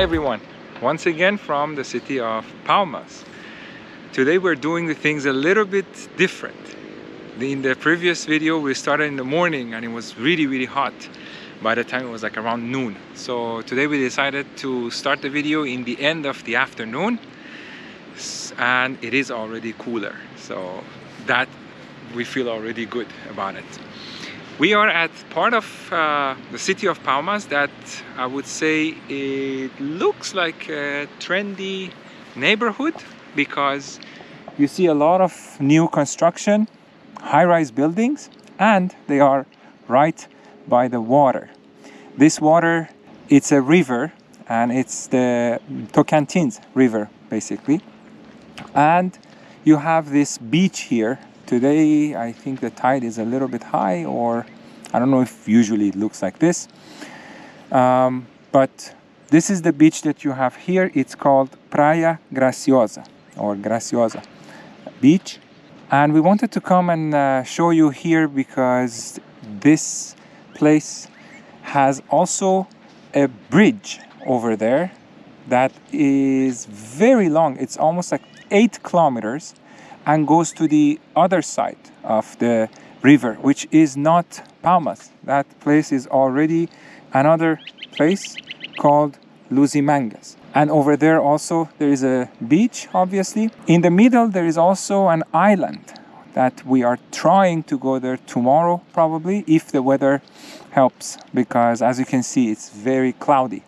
everyone, once again from the city of Palmas. Today we're doing the things a little bit different. In the previous video we started in the morning and it was really hot. By the time it was like around noon. So today we decided to start the video in the end of the afternoon, and it is already cooler, so that we feel already good about it. We are at part of the city of Palmas that I would say it looks like a trendy neighborhood, because you see a lot of new construction, high-rise buildings, and they are right by the water. This water, it's a river, and it's the Tocantins river basically, and you have this beach here. Today I think the tide is a little bit high, or I don't know if usually it looks like this, but this is the beach that you have here. It's called Praia Graciosa or Graciosa beach, and we wanted to come and show you here because this place has also a bridge over there that is very long. It's almost like 8 kilometers and goes to the other side of the river, which is not Palmas. That place is already another place called Luzimangas. And over there also there is a beach, obviously. In the middle there is also an island that we are trying to go there tomorrow, probably, if the weather helps, because as you can see it's very cloudy.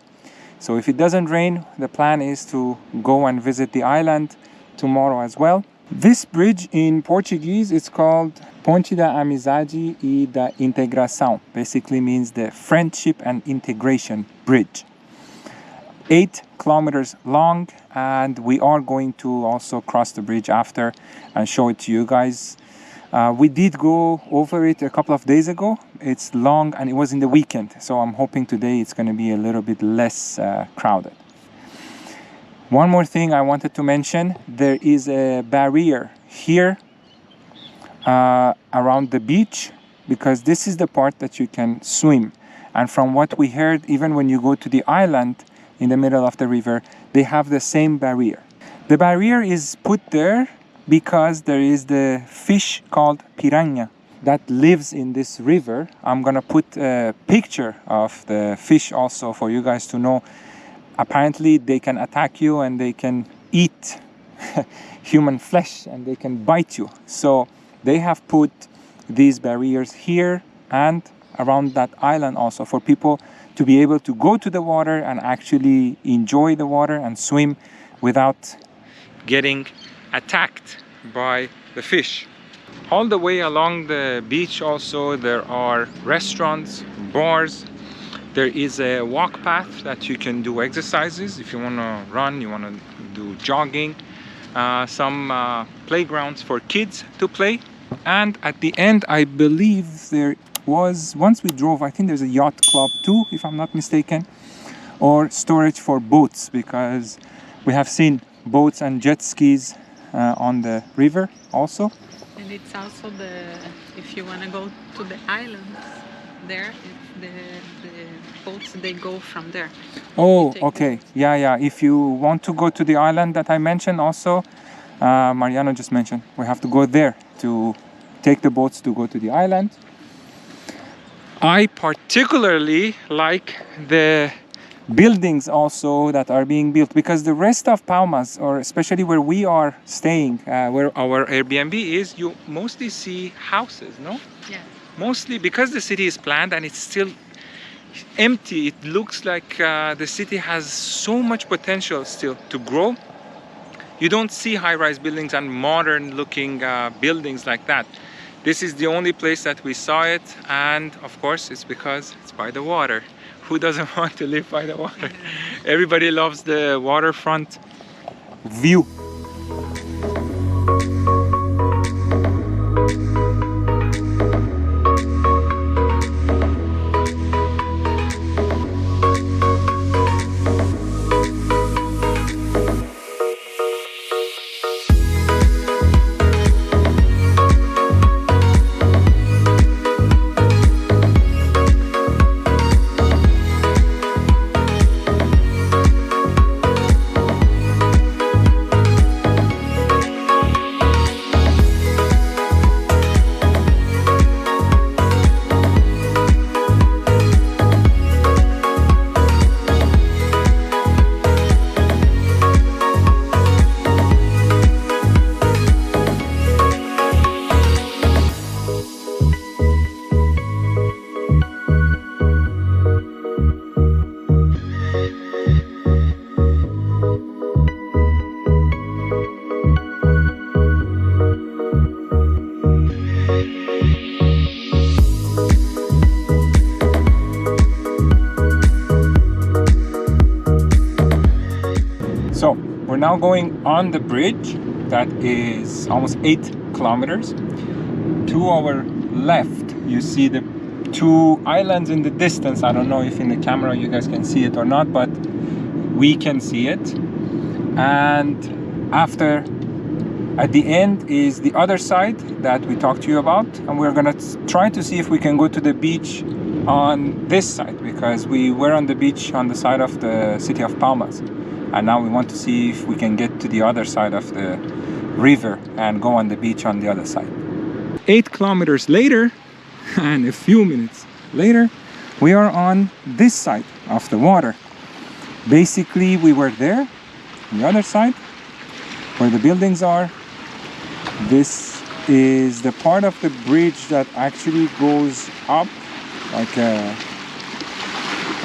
So if it doesn't rain, the plan is to go and visit the island tomorrow as well. This bridge in Portuguese is called Ponte da Amizade e da Integração. Basically means the friendship and integration bridge. 8 kilometers long, and we are going to also cross the bridge after and show it to you guys. We did go over it a couple of days ago. It's long and it was in the weekend, so I'm hoping today it's going to be a little bit less crowded. One more thing I wanted to mention, there is a barrier here around the beach, because this is the part that you can swim. And from what we heard, even when you go to the island in the middle of the river, they have the same barrier. The barrier is put there because there is the fish called piranha that lives in this river. I'm gonna put a picture of the fish also for you guys to know. Apparently they can attack you and they can eat human flesh and they can bite you. So they have put these barriers here and around that island also for people to be able to go to the water and actually enjoy the water and swim without getting attacked by the fish. All the way along the beach also there are restaurants, bars. There is a walk path that you can do exercises if you want to run, you want to do jogging. Some playgrounds for kids to play. And at the end, I believe there was, once we drove, I think there's a yacht club too, if I'm not mistaken, or storage for boats, because we have seen boats and jet skis on the river also. And it's also if you want to go to the islands there, the boats, they go from there. Oh, okay. Yeah. If you want to go to the island that I mentioned also, Mariano just mentioned, we have to go there to take the boats to go to the island. I particularly like the buildings also that are being built, because the rest of Palmas, or especially where we are staying, where our Airbnb is, you mostly see houses, no? Yeah. Mostly because the city is planned and it's still empty. It looks like the city has so much potential still to grow. You don't see high-rise buildings and modern looking buildings like that. This is the only place that we saw it, and of course it's because it's by the water. Who doesn't want to live by the water? Everybody loves the waterfront view. now going on the bridge that is almost 8 kilometers. To our left, you see the 2 islands in the distance. I don't know if in the camera you guys can see it or not, but we can see it. And at the end is the other side that we talked to you about, and we're gonna try to see if we can go to the beach on this side, because we were on the beach on the side of the city of Palmas, and now we want to see if we can get to the other side of the river and go on the beach on the other side. 8 kilometers later and a few minutes later, we are on this side of the water. Basically, we were there on the other side where the buildings are. This is the part of the bridge that actually goes up like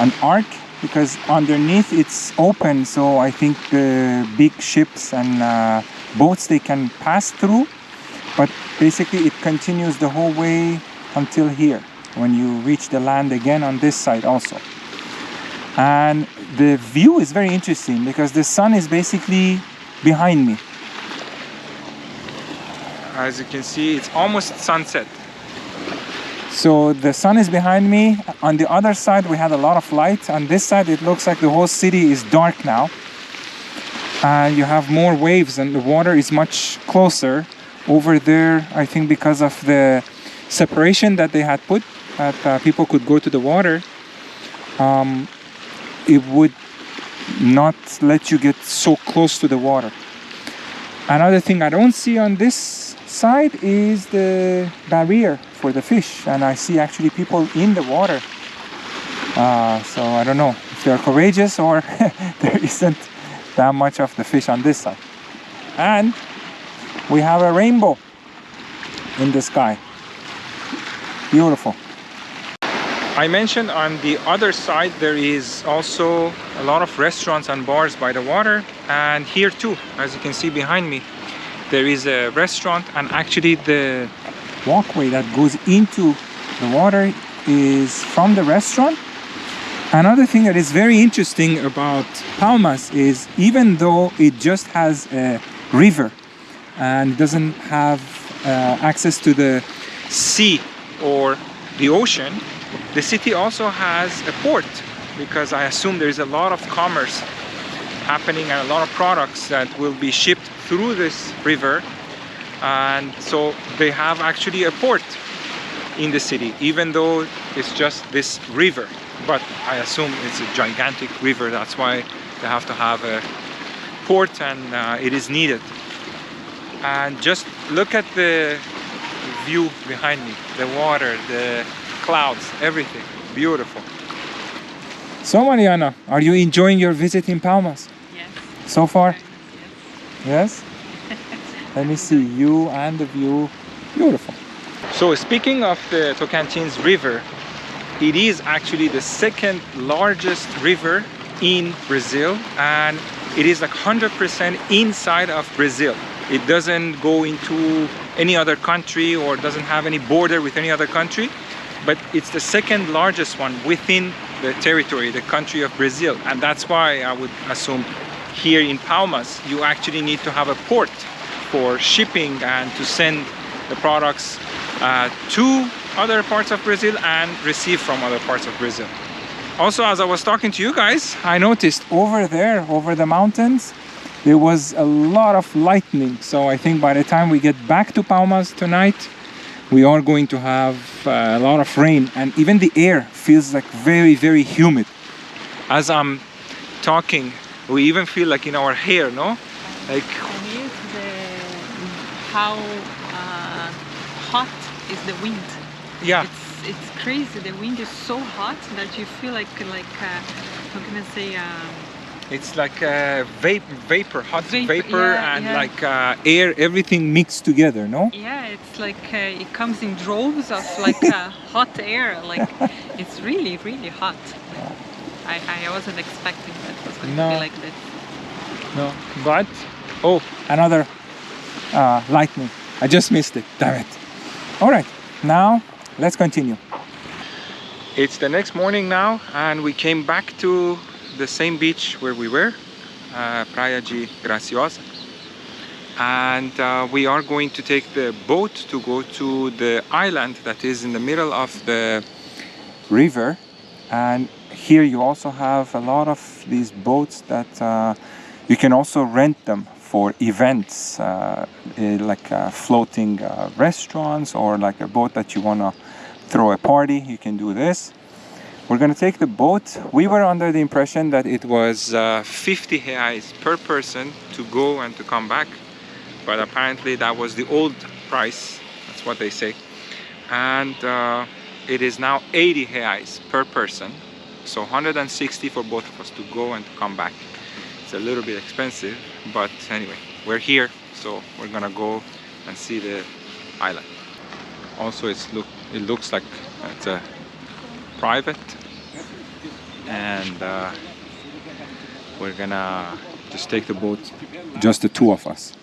an arc, because underneath it's open, so I think the big ships and boats, they can pass through, but basically it continues the whole way until here when you reach the land again on this side also. And the view is very interesting because the sun is basically behind me. As you can see, it's almost sunset. So the sun is behind me. On the other side, we had a lot of light. On this side, it looks like the whole city is dark now. And you have more waves and the water is much closer. Over there, I think because of the separation that they had put, that people could go to the water, it would not let you get so close to the water. Another thing I don't see on this side is the barrier for the fish, and I see actually people in the water. So I don't know if they're courageous or there isn't that much of the fish on this side. And we have a rainbow in the sky. Beautiful. I mentioned on the other side there is also a lot of restaurants and bars by the water, and here too, as you can see behind me, there is a restaurant, and actually the walkway that goes into the water is from the restaurant. Another thing that is very interesting about Palmas is, even though it just has a river and doesn't have access to the sea or the ocean, the city also has a port, because I assume there is a lot of commerce happening and a lot of products that will be shipped through this river, and so they have actually a port in the city, even though it's just this river. But I assume it's a gigantic river, that's why they have to have a port, and it is needed. And just look at the view behind me, the water, the clouds, everything beautiful. So Mariana, are you enjoying your visit in Palmas? Yes. So far? Yes. Yes? Let me see you and the view. Beautiful. So speaking of the Tocantins River, it is actually the second largest river in Brazil, and it is like 100% inside of Brazil. It doesn't go into any other country or doesn't have any border with any other country, but it's the second largest one within the territory, the country of Brazil. And that's why I would assume here in Palmas you actually need to have a port for shipping and to send the products to other parts of Brazil and receive from other parts of Brazil. Also, as I was talking to you guys, I noticed over there, over the mountains, there was a lot of lightning. So I think by the time we get back to Palmas tonight, we are going to have a lot of rain, and even the air feels like very, very humid. As I'm talking, we even feel like in our hair, no? Like, And how hot is the wind? yeah. It's crazy. The wind is so hot that you feel like how can I say? It's like vapor, hot vapor, yeah, and yeah. like air, everything mixed together, no? Yeah, it's like it comes in droves of like hot air. Like it's really, really hot. I wasn't expecting that it was going to be like this. No, but oh, another lightning. I just missed it. Damn it. All right, now let's continue. It's the next morning now, and we came back to the same beach where we were, Praia de Graciosa. And we are going to take the boat to go to the island that is in the middle of the river. And here you also have a lot of these boats that you can also rent them for events, like floating restaurants, or like a boat that you want to throw a party. You can do this. We're going to take the boat. We were under the impression that it was 50 reais per person to go and to come back, but apparently that was the old price. That's what they say. And it is now 80 reais per person, so 160 for both of us to go and to come back. It's a little bit expensive, but anyway, we're here, so we're gonna go and see the island. Also, it looks like it's a private, and we're gonna just take the boat, just the two of us.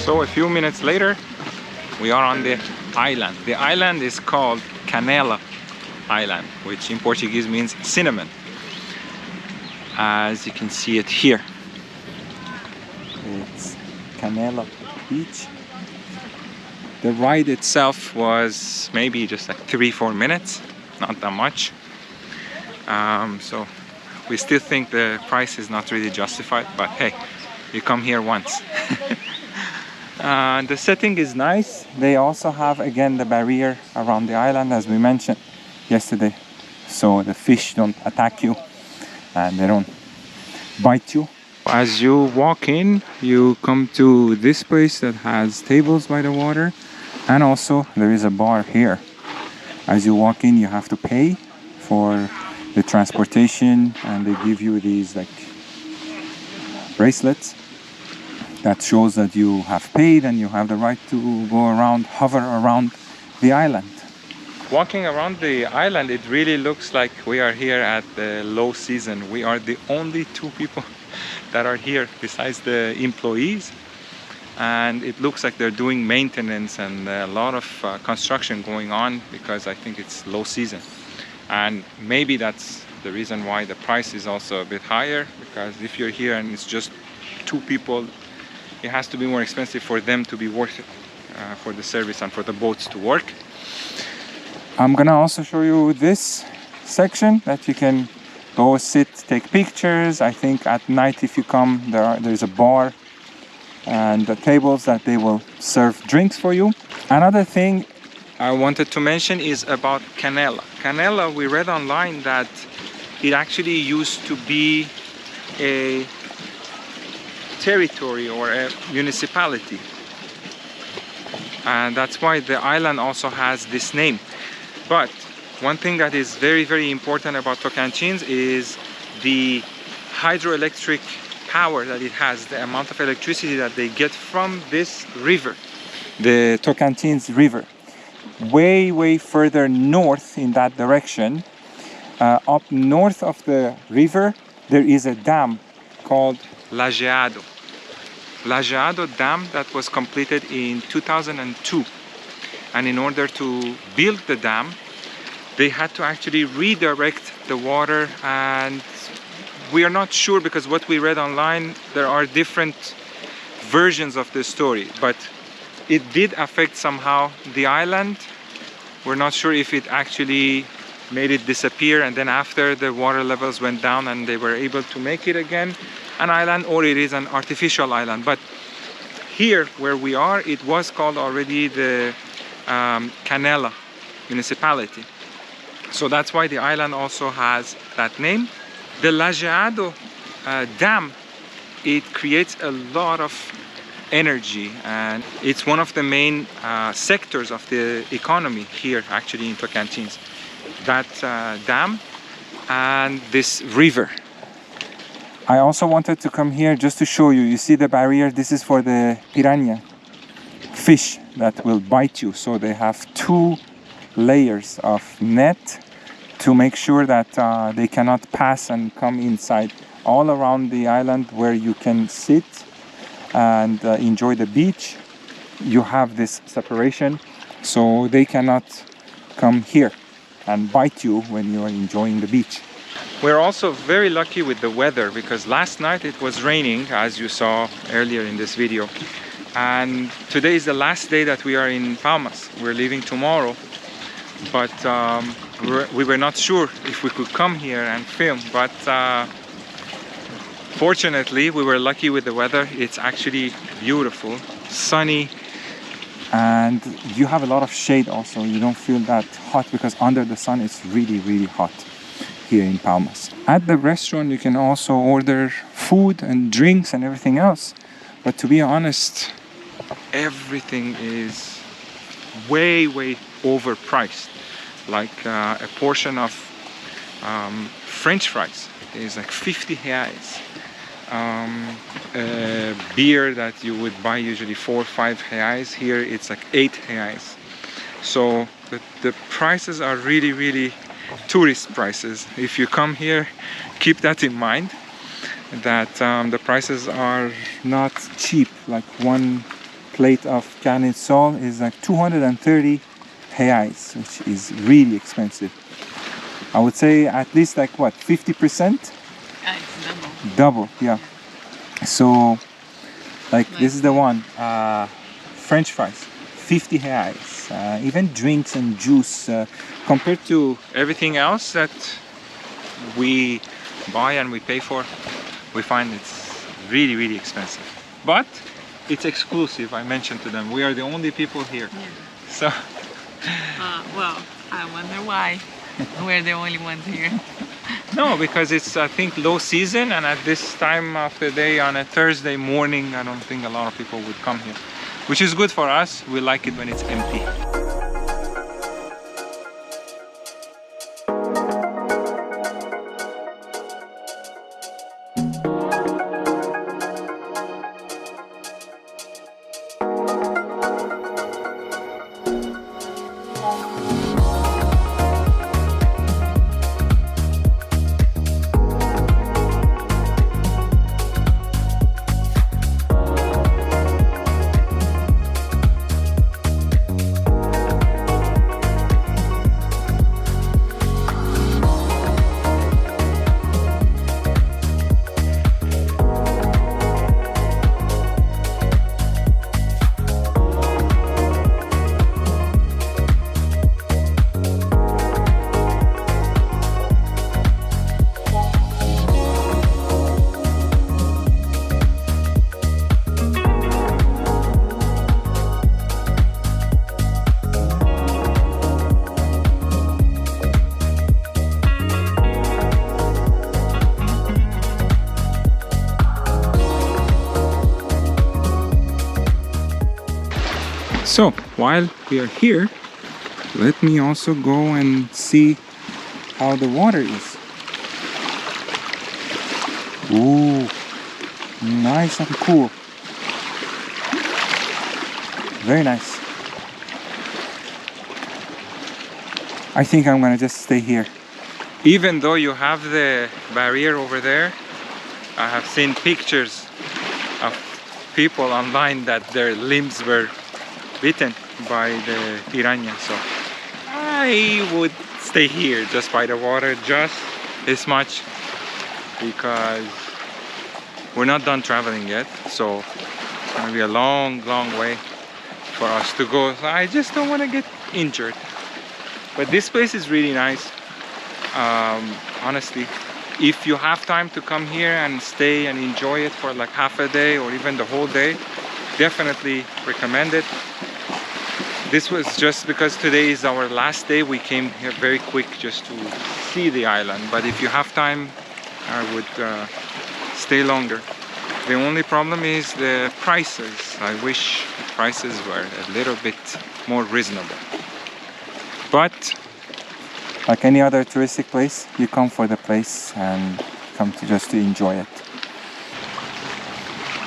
So a few minutes later, we are on the island. The island is called Canela Island, which in Portuguese means cinnamon, as you can see it here. It's Canela Beach. The ride itself was maybe just like 3-4 minutes, not that much. So we still think the price is not really justified, but hey, you come here once. The setting is nice. They also have again the barrier around the island, as we mentioned yesterday, so the fish don't attack you and they don't bite you. As you walk in, you come to this place that has tables by the water, and also there is a bar here. As you walk in, you have to pay for the transportation, and they give you these like bracelets that shows that you have paid and you have the right to go around, hover around the island. Walking around the island, it really looks like we are here at the low season. We are the only two people that are here besides the employees, and it looks like they're doing maintenance and a lot of construction going on, because I think it's low season. And maybe that's the reason why the price is also a bit higher, because if you're here and it's just two people, it has to be more expensive for them to be worth it, for the service and for the boats to work. I'm gonna also show you this section that you can go sit, take pictures. I think at night if you come, there's a bar and the tables that they will serve drinks for you. Another thing I wanted to mention is about Canela. Canela, we read online that it actually used to be a territory or a municipality, and that's why the island also has this name. But one thing that is very, very important about Tocantins is the hydroelectric power that it has, the amount of electricity that they get from this river, the Tocantins River. Way further north in that direction, up north of the river, there is a dam called Lajeado Dam that was completed in 2002. And in order to build the dam, they had to actually redirect the water, and we are not sure, because what we read online, there are different versions of the story, but it did affect somehow the island. We're not sure if it actually made it disappear, and then after the water levels went down and they were able to make it again. an island or it is an artificial island. But here where we are, it was called already the Canela municipality. So that's why the island also has that name. The Lajeado dam, it creates a lot of energy, and it's one of the main sectors of the economy here actually in Tocantins. That dam and this river. I also wanted to come here just to show you. You see the barrier? This is for the piranha fish that will bite you. So they have 2 layers of net to make sure that they cannot pass and come inside. All around the island where you can sit and enjoy the beach, you have this separation, so they cannot come here and bite you when you are enjoying the beach. We're also very lucky with the weather, because last night it was raining, as you saw earlier in this video, and today is the last day that we are in Palmas. We're leaving tomorrow, but we were not sure if we could come here and film, but fortunately we were lucky with the weather. It's actually beautiful, sunny, and you have a lot of shade also. You don't feel that hot, because under the sun it's really hot here in Palmas. At the restaurant you can also order food and drinks and everything else, but to be honest, everything is way overpriced. Like a portion of French fries is like 50 reais. A beer that you would buy usually 4 or 5 reais, here it's like 8 reais. So the prices are really tourist prices. If you come here, keep that in mind, that the prices are not cheap. Like one plate of carne sol is like 230 reais, which is really expensive. I would say at least like what, 50%? It's double. Double, yeah. So like this is the one, French fries, 50 reais. Even drinks and juice, compared to everything else that we buy and we pay for, we find it's really expensive. But it's exclusive. I mentioned to them, we are the only people here. Yeah. So well, I wonder why we're the only ones here. no, because it's, I think, low season, and at this time of the day on a Thursday morning, I don't think a lot of people would come here, which is good for us. We like it when it's empty. So while we are here, let me also go and see how the water is. Ooh, nice and cool. Very nice. I think I'm gonna just stay here. Even though you have the barrier over there, I have seen pictures of people online that their limbs were bitten by the piranha, so I would stay here just by the water, just this much, because we're not done traveling yet, so it's gonna be a long way for us to go. So I just don't want to get injured. But this place is really nice. Honestly, if you have time to come here and stay and enjoy it for like half a day or even the whole day, definitely recommend it. This was just because today is our last day. We came here very quick just to see the island. But if you have time, I would stay longer. The only problem is the prices. I wish the prices were a little bit more reasonable. But like any other touristic place, you come for the place and come to just to enjoy it.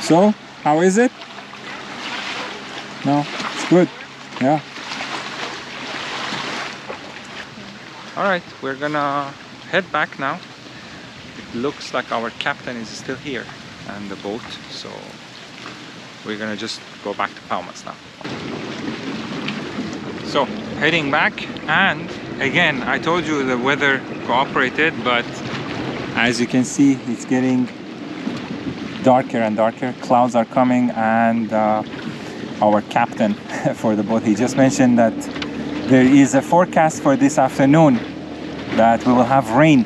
So, how is it? No, it's good. Yeah. All right, we're gonna head back now. It looks like our captain is still here and the boat, so we're gonna just go back to Palmas now. So, heading back, and again, I told you the weather cooperated, but as you can see, it's getting darker and darker. Clouds are coming, and our captain for the boat, he just mentioned that there is a forecast for this afternoon that we will have rain,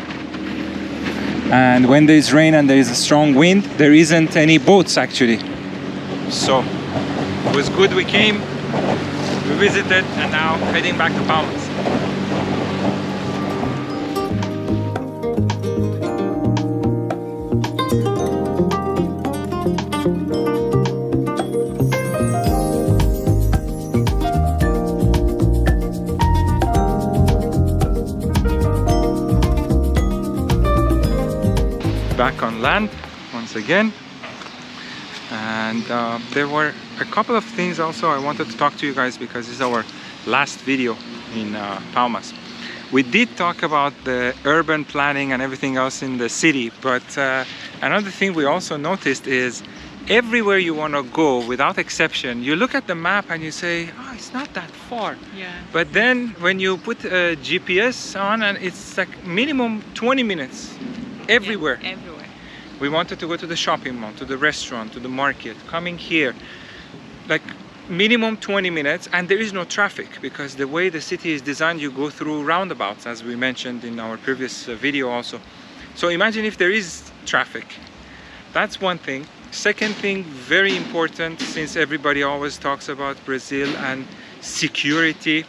and when there is rain and there is a strong wind, there isn't any boats actually. So it was good we came, we visited, and now heading back to Palmas. Back on land once again, and there were a couple of things also I wanted to talk to you guys, because this is our last video in Palmas. We did talk about the urban planning and everything else in the city, but another thing we also noticed is everywhere you want to go, without exception, you look at the map and you say, oh, it's not that far. Yeah. But then when you put a GPS on, and it's like minimum 20 minutes everywhere. Yeah, everywhere. We wanted to go to the shopping mall, to the restaurant, to the market, coming here, like minimum 20 minutes, and there is no traffic, because the way the city is designed, you go through roundabouts, as we mentioned in our previous video also. So imagine if there is traffic. That's one thing. Second thing, very important, since everybody always talks about Brazil and security,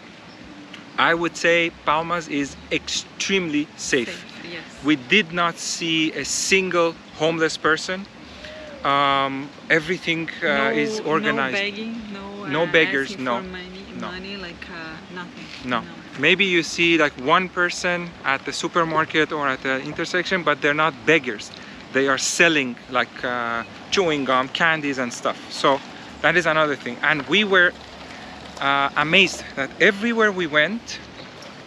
I would say Palmas is extremely safe. Yes. We did not see a single homeless person. Everything is organized. No begging, no beggars, asking no. for money, like nothing. No. Maybe you see like one person at the supermarket or at the intersection, but they're not beggars. They are selling like chewing gum, candies and stuff. So that is another thing. And we were amazed that everywhere we went,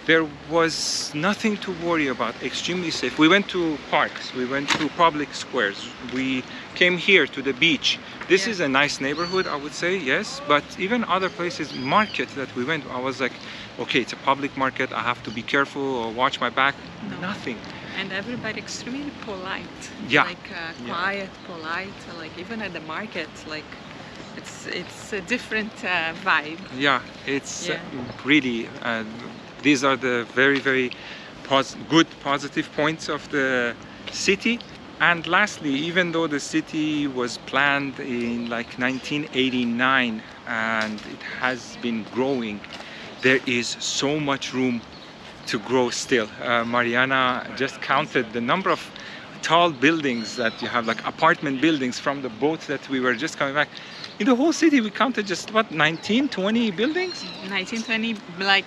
there was nothing to worry about, extremely safe. We went to parks, we went to public squares, we came here to the beach. This is a nice neighborhood, I would say, yes, but even other places, market that we went, I was like, okay, it's a public market, I have to be careful or watch my back. No. Nothing. And everybody extremely polite. Yeah. Like quiet, polite, like even at the market, like it's a different vibe. Yeah, it's really, these are the very, very good positive points of the city. And lastly, even though the city was planned in like 1989 and it has been growing, there is so much room to grow still. Mariana just counted the number of tall buildings that you have, like apartment buildings from the boat that we were just coming back. In the whole city, we counted just what, 19, 20 buildings? 19, 20, like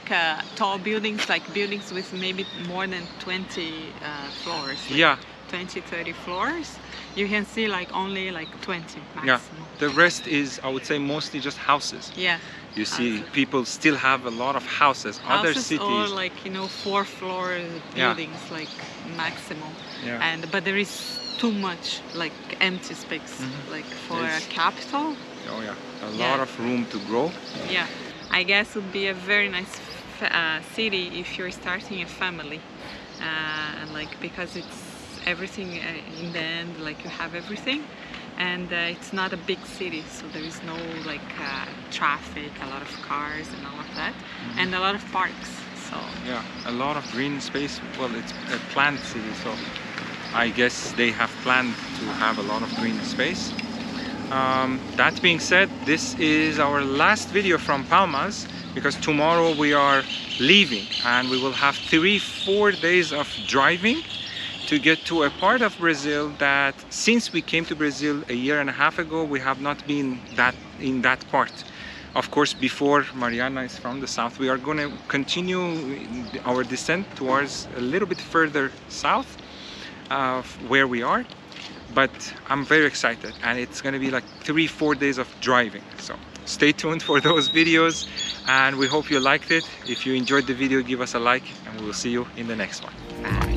tall buildings, like buildings with maybe more than 20 floors. Like yeah. 20, 30 floors. You can see like only like 20 maximum. Yeah. The rest is, I would say, mostly just houses. Yeah. You see, people still have a lot of houses. Other cities, or like 4-floor buildings, like maximum. Yeah. But there is too much like empty space, like for a capital. Oh yeah, a lot of room to grow. Yeah, I guess it would be a very nice city if you're starting a family, and like because it's everything in the end, like you have everything. And it's not a big city, so there is no like traffic, a lot of cars and all of that, and a lot of parks. So yeah, a lot of green space. Well, it's a planned city, so I guess they have planned to have a lot of green space. That being said, this is our last video from Palmas, because tomorrow we are leaving and we will have 3-4 days of driving to get to a part of Brazil that, since we came to Brazil a year and a half ago, we have not been in that part. Of course, before Mariana is from the south, we are going to continue our descent towards a little bit further south of where we are. But I'm very excited, and it's going to be like 3-4 days of driving. So stay tuned for those videos, and we hope you liked it. If you enjoyed the video, give us a like, and we will see you in the next one. Bye.